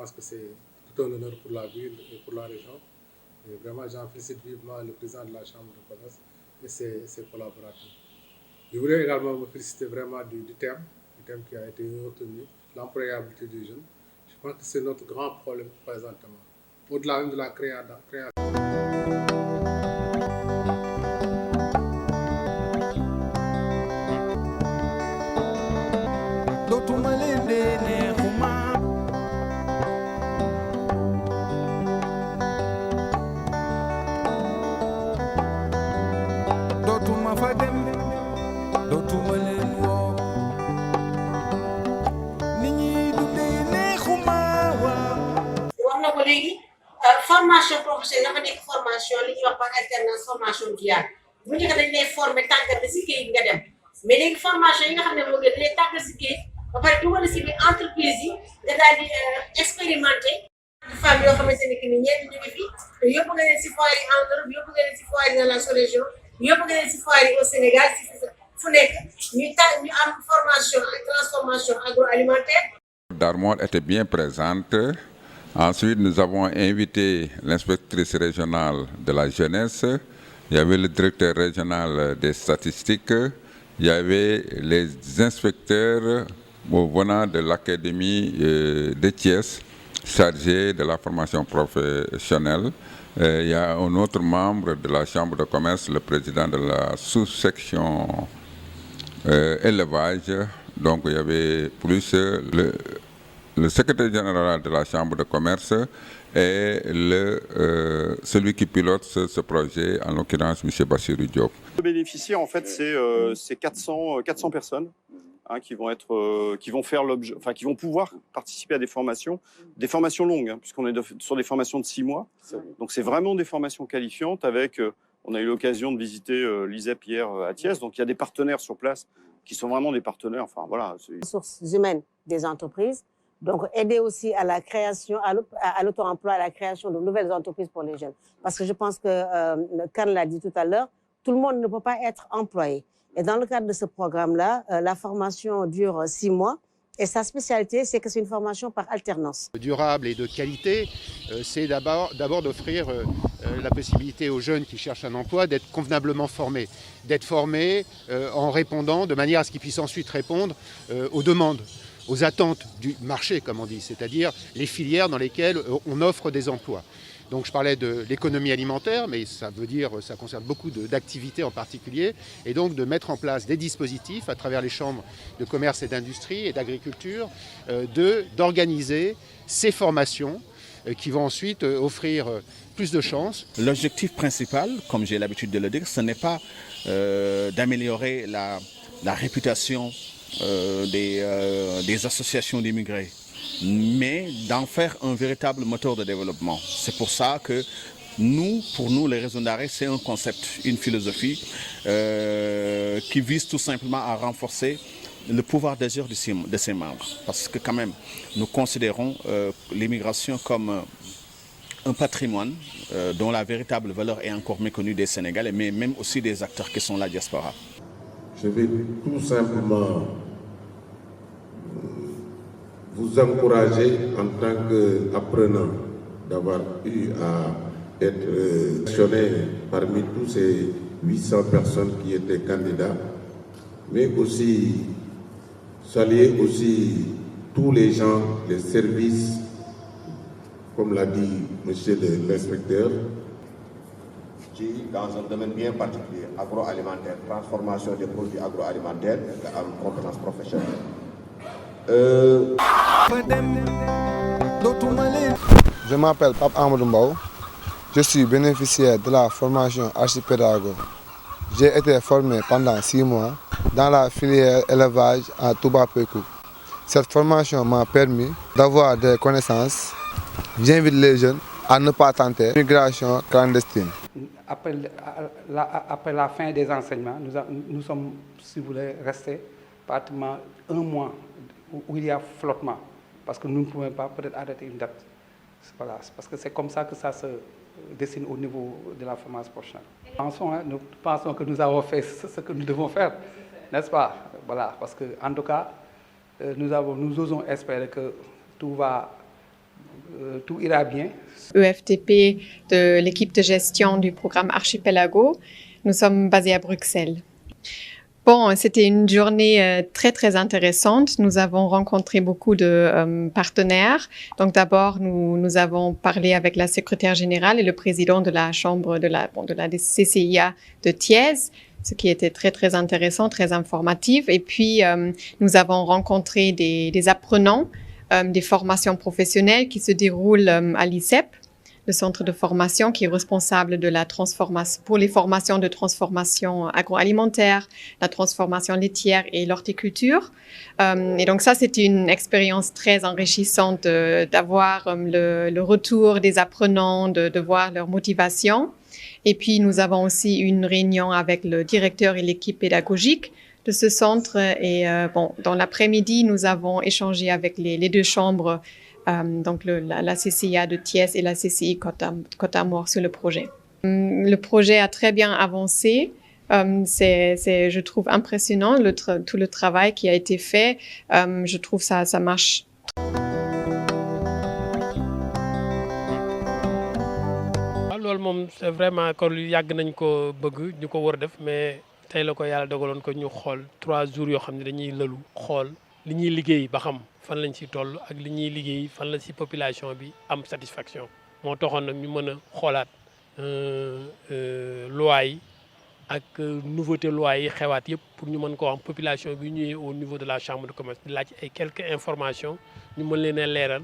pense que c'est tout un honneur pour la ville et pour la région. Et vraiment, j'en félicite vivement le président de la Chambre de commerce et ses collaborateurs. Je voudrais également me féliciter vraiment du thème qui a été retenu, l'employabilité des jeunes. Je pense que c'est notre grand problème présentement. Au-delà même de la création. Formation professionnelle dafa nekk formation li ñuy wax par alternance formation duale bu njëkk dañ lay former tàggat la si kayit nga dem mais léegi formation yi nga xam ne moo gën dañ lay tàggat si kayit ba pare dugal si biir entreprise yi nga daal di expérimenter femmes yoo xamante ne que ni ñenn ñu ngi fi te yóbbu nga leen si foire yi en Europe yóbbu nga leen si foire yi dans la sous-région yóbbu nga leen si foire yi au Sénégal si fu nekk ñu am formation en transformation agroalimentaire. Darmon était bien présente. Ensuite, nous avons invité l'inspectrice régionale de la jeunesse, il y avait le directeur régional des statistiques, il y avait les inspecteurs venant de l'académie de Thiès, chargés de la formation professionnelle. Il y a un autre membre de la Chambre de commerce, le président de la sous-section élevage. Donc il y avait plus le secrétaire général de la Chambre de commerce et celui qui pilote ce projet, en l'occurrence M. Bassirou Diop. Le bénéficiaire, en fait, c'est 400 personnes qui vont pouvoir participer à des formations longues, puisqu'on est sur des formations de 6 mois. Donc c'est vraiment des formations qualifiantes avec, on a eu l'occasion de visiter l'ISEP hier à Thiès, donc il y a des partenaires sur place qui sont vraiment des partenaires. Enfin, voilà. Ressources humaines des entreprises. Donc, aider aussi à la création, à l'auto-emploi, à la création de nouvelles entreprises pour les jeunes. Parce que je pense que, Karl l'a dit tout à l'heure, tout le monde ne peut pas être employé. Et dans le cadre de ce programme-là, la formation dure 6 mois. Et sa spécialité, c'est que c'est une formation par alternance. Durable et de qualité, c'est d'abord d'offrir la possibilité aux jeunes qui cherchent un emploi d'être convenablement formés. D'être formés en répondant de manière à ce qu'ils puissent ensuite répondre aux demandes, aux attentes du marché, comme on dit, c'est-à-dire les filières dans lesquelles on offre des emplois. Donc je parlais de l'économie alimentaire, mais ça concerne beaucoup d'activités en particulier, et donc de mettre en place des dispositifs à travers les chambres de commerce et d'industrie et d'agriculture, d'organiser ces formations qui vont ensuite offrir plus de chances. L'objectif principal, comme j'ai l'habitude de le dire, ce n'est pas d'améliorer la réputation des associations d'immigrés, mais d'en faire un véritable moteur de développement. C'est pour ça que pour nous, les raisons d'arrêt, c'est un concept, une philosophie qui vise tout simplement à renforcer le pouvoir d'agir de ses membres. Parce que quand même, nous considérons l'immigration comme un patrimoine dont la véritable valeur est encore méconnue des Sénégalais, mais même aussi des acteurs qui sont la diaspora. Je vais tout simplement vous encourager en tant qu'apprenant d'avoir eu à être sélectionné parmi tous ces 800 personnes qui étaient candidats, mais aussi saluer aussi tous les gens, les services, comme l'a dit monsieur l'inspecteur, dans un domaine bien particulier, agroalimentaire, transformation des produits agroalimentaires en compétences professionnelles. Je m'appelle Pape Amadou Mbaw. Je suis bénéficiaire de la formation archipédago. J'ai été formé pendant 6 mois dans la filière élevage à Touba Pékou. Cette formation m'a permis d'avoir des connaissances. J'invite les jeunes à ne pas tenter l'immigration clandestine. Après la fin des enseignements, nous sommes, si vous voulez, restés pratiquement 1 mois où il y a flottement, parce que nous ne pouvons pas peut-être arrêter une date. Voilà, parce que c'est comme ça que ça se dessine au niveau de la formation professionnelle. Nous pensons que nous avons fait ce que nous devons faire, n'est-ce pas? Voilà, parce que en tout cas, nous osons espérer que tout va tout ira bien. EFTP de l'équipe de gestion du programme Archipelago. Nous sommes basés à Bruxelles. Bon, c'était une journée très, très intéressante. Nous avons rencontré beaucoup de partenaires. Donc, d'abord, nous avons parlé avec la secrétaire générale et le président de la chambre de la CCIA de Thiès, ce qui était très, très intéressant, très informatif. Et puis, nous avons rencontré des apprenants des formations professionnelles qui se déroulent à l'ICEP, le centre de formation qui est responsable de la transformation, pour les formations de transformation agroalimentaire, la transformation laitière et l'horticulture. Et donc ça, c'était une expérience très enrichissante d'avoir le retour des apprenants, de voir leur motivation. Et puis, nous avons aussi une réunion avec le directeur et l'équipe pédagogique de ce centre. Et dans l'après-midi, nous avons échangé avec les deux chambres, donc la CCIA de Thiès et la CCI Côte d'Armor sur le projet. Le projet a très bien avancé. C'est, je trouve, impressionnant tout le travail qui a été fait. Je trouve ça marche. loolu moom c'est vraiment que lu yàgg nañ ko bëgg ñu ko war a def mais tey la ko yàlla dogaloon ko ñu xool 3 jours yoo xam ne dañuy lëlu xool li ñuy liggéey ba xam fan lañ ci toll ak li ñuy liggéey fan la ci population bi am satisfaction moo taxoon nag ñu mën a xoolaat loi yi ak nouveauté loi yi xewaat yëpp pour ñu mën koo am population bi ñëwee au niveau de la chambre de commerce di laaj ay quelques informations ñu mën leen a leeral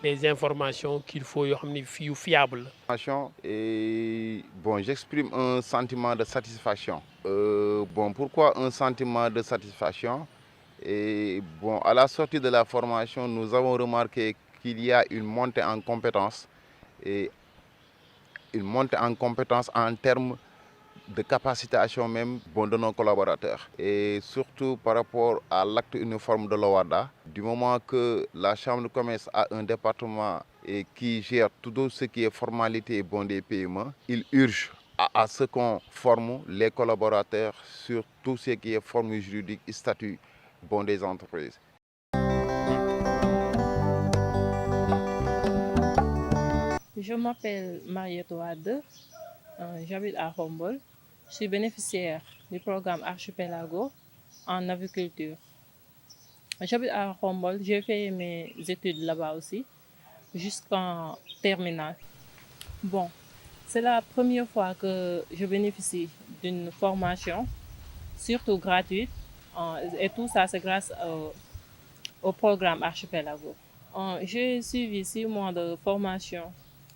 les informations qu'il faut yoo xam ne yu fiable la. Et bon, j'exprime un sentiment de satisfaction. Bon, pourquoi un sentiment de satisfaction? Et bon, à la sortie de la formation, nous avons remarqué qu'il y a une montée en compétences et une montée en compétences en termes de capacitation même de nos collaborateurs. Et surtout par rapport à l'acte uniforme de l'OWADA, du moment que la Chambre de commerce a un département et qui gère tout ce qui est formalité des PME, il urge à ce qu'on forme les collaborateurs sur tout ce qui est forme juridique et statut des entreprises. Je m'appelle Mariette Wade, j'habite à Humboldt. Je suis bénéficiaire du programme Archipelago en aviculture. J'habite à Humboldt, j'ai fait mes études là-bas aussi, jusqu'en terminale. Bon, c'est la première fois que je bénéficie d'une formation, surtout gratuite, et tout ça c'est grâce au programme Archipelago. J'ai suivi 6 mois de formation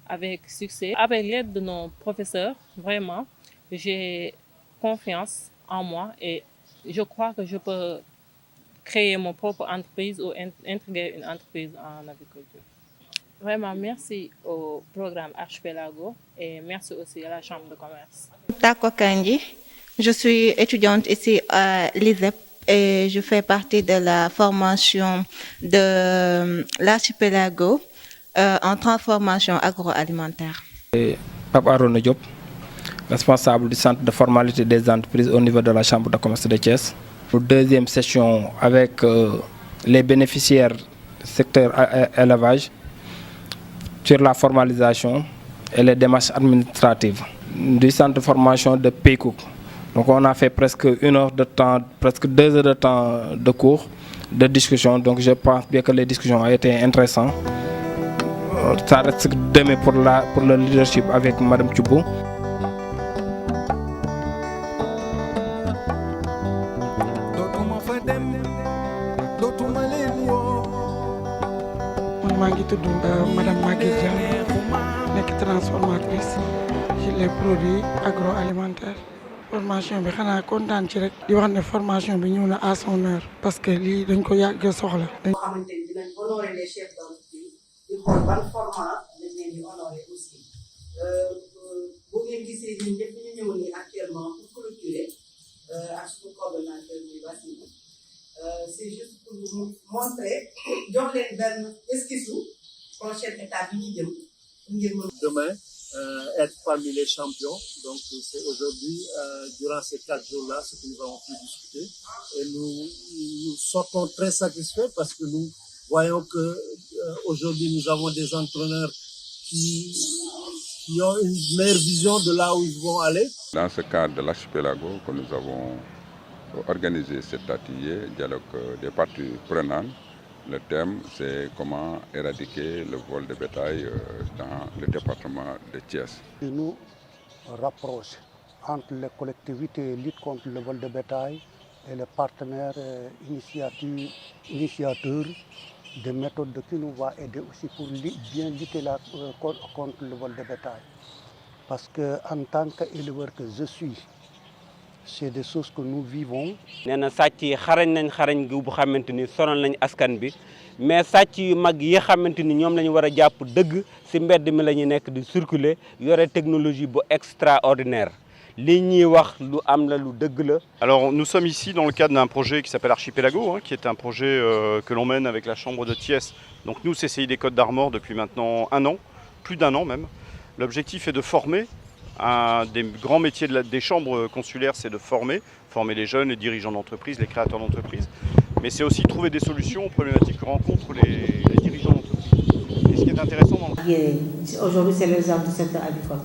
avec succès. Avec l'aide de nos professeurs, vraiment, j'ai confiance en moi et je crois que je peux créer mon propre entreprise ou intégrer une entreprise en agriculture. Vraiment, merci au programme Archipelago et merci aussi à la Chambre de commerce. Tako Kandji, je suis étudiante ici à l'ISEP et je fais partie de la formation de l'Archipelago en transformation agroalimentaire. Pape Arona Diop, responsable du centre de formalité des entreprises au niveau de la Chambre de commerce de Thiès. Deuxième session avec les bénéficiaires du secteur élevage sur la formalisation et les démarches administratives du centre de formation de Paycook. Donc on a fait presque 1 heure de temps, presque 2 heures de temps de cours, de discussion. Donc je pense bien que les discussions ont été intéressantes. Ça reste demain pour le leadership avec Madame Thioubou. Madame Maguette Diallo nekk transformatrice ci les produits agroalimentaires. Formation bi xanaa kontaan ci rek di wax ne formation bi ñëw na à son heure parce que lii dañ ko yàgg soxla. boo xamante ni dinañ honorer les chefs d'entreprise di xool ban format lañ leen di honorer aussi boo ngeen gisee ñun ñëpp ñu ñëw nii actuellement pour clôturer ak suñu coordonnateur bi Bassirou c'est juste pour vous montrer jox leen benn esquisse prochaine étape yi ñu jëm ngir mën. Demain être parmi les champions. Donc c'est aujourd'hui, durant ces 4 jours-là, ce que nous avons pu discuter. Et nous sortons très satisfaits parce que nous voyons que aujourd'hui nous avons des entrepreneurs qui ont une meilleure vision de là où ils vont aller. Dans ce cadre de l'archipelago que nous avons organisé cet atelier, dialogue des parties prenantes, le thème c'est comment éradiquer le vol de bétail dans le département de Thiès. Il nous rapproche entre les collectivités lutte contre le vol de bétail et les partenaires initiateurs des méthodes qui nous vont aider aussi pour bien lutter contre le vol de bétail. Parce qu'en tant qu'éleveur que je suis, c'est des choses que nous vivons. nee na sàcc yi xarañ nañ xarañ gu bu xamante ni sonal nañ askan bi mais sàcc yu mag yi xamante ni ñoom la ñu war a jàpp dëgg ci mbedd mi la ñu nekk di circuler yore technologie bu extraordinaire. Alors nous sommes ici dans le cadre d'un projet qui s'appelle Archipelago, qui est un projet que l'on mène avec la Chambre de Thiès. Donc nous, CCI des Côtes d'Armor, depuis maintenant un an, plus d'un an même. L'objectif est de former. Un des grands métiers des chambres consulaires, c'est de former les jeunes, les dirigeants d'entreprise, les créateurs d'entreprise. Mais c'est aussi trouver des solutions aux problématiques que rencontrent les dirigeants d'entreprise. Et ce qui est intéressant dans aujourd'hui, c'est l'exemple du secteur agricole.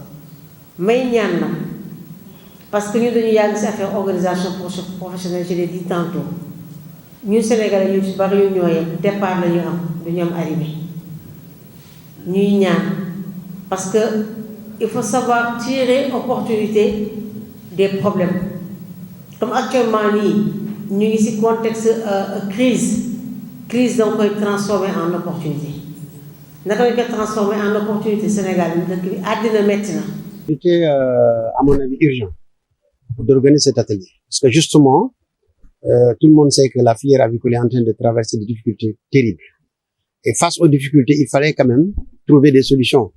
Parce que nous avons fait organisation professionnelle, je l'ai dit tantôt. Nous, Sénégalais, nous avons départ, nous sommes arrivés. Nous parce qu'il faut savoir tirer opportunité des problèmes. Comme actuellement, nous sommes ici contexte crise. Crise, donc, on peut transformer en opportunité. Nous avons transformer en opportunité Sénégal, maintenant. C'était, à mon avis, urgent d'organiser cet atelier. Parce que justement, tout le monde sait que la filière avicole est en train de traverser des difficultés terribles. Et face aux difficultés, il fallait quand même trouver des solutions.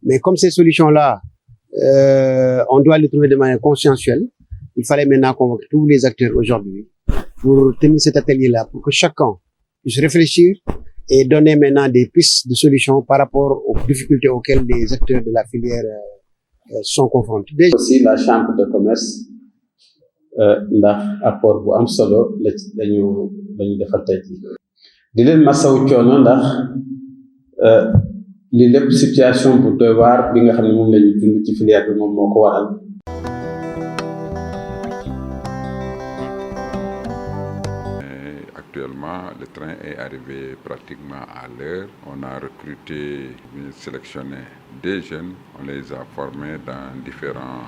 Mais comme ces solutions-là, on doit les trouver de manière consensuelle, il fallait maintenant convoquer tous les acteurs aujourd'hui pour tenir cet atelier-là, pour que chacun puisse réfléchir et donner maintenant des pistes de solutions par rapport aux difficultés auxquelles les acteurs de la filière sont confrontés. Aussi la chambre de commerce ndax apport bu am solo lañu defal tey di leen masawu coono ndax li lépp situation bu doy waar bi nga xam ne moom la ñu dund ci filière bi moom moo ko waral. Actuellement, le train est arrivé pratiquement à l'heure. On a recruté, sélectionné des jeunes, on les a formés dans différents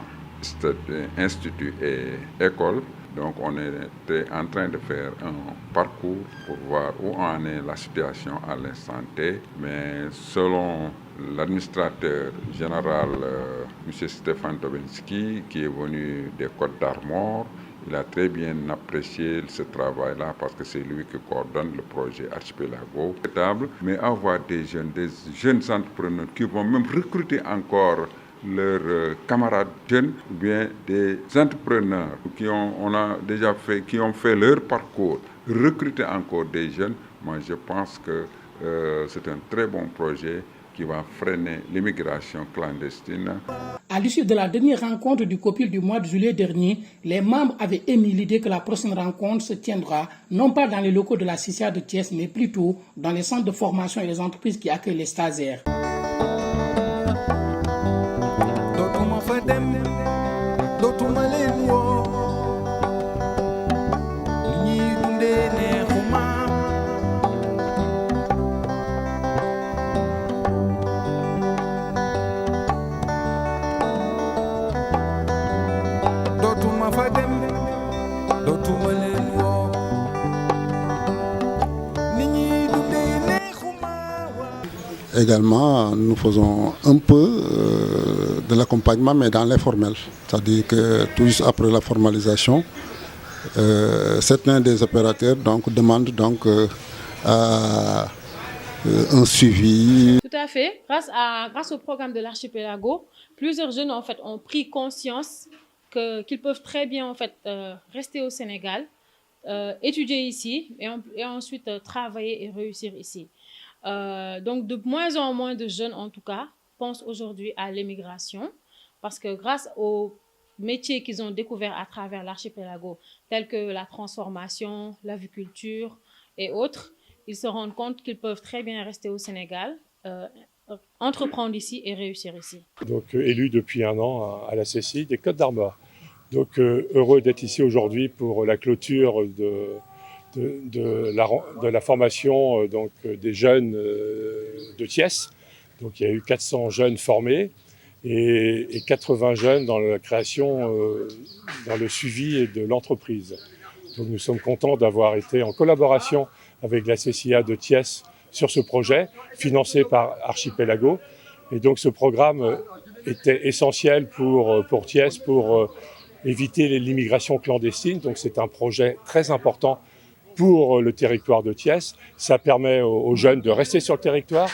instituts et écoles. Donc on était en train de faire un parcours pour voir où en est la situation à l'instant T. Mais selon l'administrateur général, M. Stéphane Tobinski, qui est venu des Côtes d'Armor, il a très bien apprécié ce travail-là parce que c'est lui qui coordonne le projet Archipelago. Mais avoir des jeunes entrepreneurs qui vont même recruter encore leurs camarades jeunes ou bien des entrepreneurs qui ont fait leur parcours, recruter encore des jeunes, moi je pense que c'est un très bon projet qui va freiner l'immigration clandestine. À l'issue de la dernière rencontre du COPIL du mois de juillet dernier, les membres avaient émis l'idée que la prochaine rencontre se tiendra non pas dans les locaux de la CCA de Thiès, mais plutôt dans les centres de formation et les entreprises qui accueillent les stagiaires. Également, nous faisons un peu de l'accompagnement, mais dans l'informel. C'est-à-dire que tout juste après la formalisation, certains des opérateurs demandent un suivi. Tout à fait. Grâce au programme de l'Archipelago, plusieurs jeunes en fait, ont pris conscience qu'ils peuvent très bien en fait, rester au Sénégal, étudier ici et ensuite travailler et réussir ici. Donc de moins en moins de jeunes en tout cas pensent aujourd'hui à l'émigration parce que grâce aux métiers qu'ils ont découverts à travers l'archipelago tels que la transformation, l'aviculture et autres, ils se rendent compte qu'ils peuvent très bien rester au Sénégal, entreprendre ici et réussir ici. Donc élu depuis 1 an à la CCI des Côtes-d'Armor. Donc heureux d'être ici aujourd'hui pour la clôture de la formation donc, des jeunes de Thiès. Donc il y a eu 400 jeunes formés et 80 jeunes dans la création, dans le suivi de l'entreprise. Donc nous sommes contents d'avoir été en collaboration avec la CCIA de Thiès sur ce projet, financé par Archipelago. Et donc ce programme était essentiel pour Thiès, pour éviter l'immigration clandestine. Donc c'est un projet très important pour le territoire de Thiès. Ça permet aux jeunes de rester sur le territoire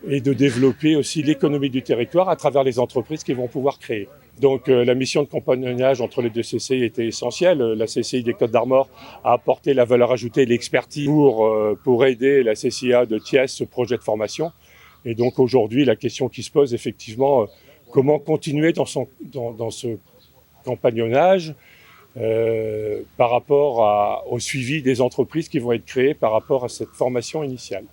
et de développer aussi l'économie du territoire à travers les entreprises qu'ils vont pouvoir créer. Donc la mission de compagnonnage entre les deux CCI était essentielle. La CCI des Côtes-d'Armor a apporté la valeur ajoutée et l'expertise pour aider la CCIA de Thiès, ce projet de formation. Et donc aujourd'hui, la question qui se pose effectivement, comment continuer dans ce compagnonnage par rapport au suivi des entreprises qui vont être créées par rapport à cette formation initiale.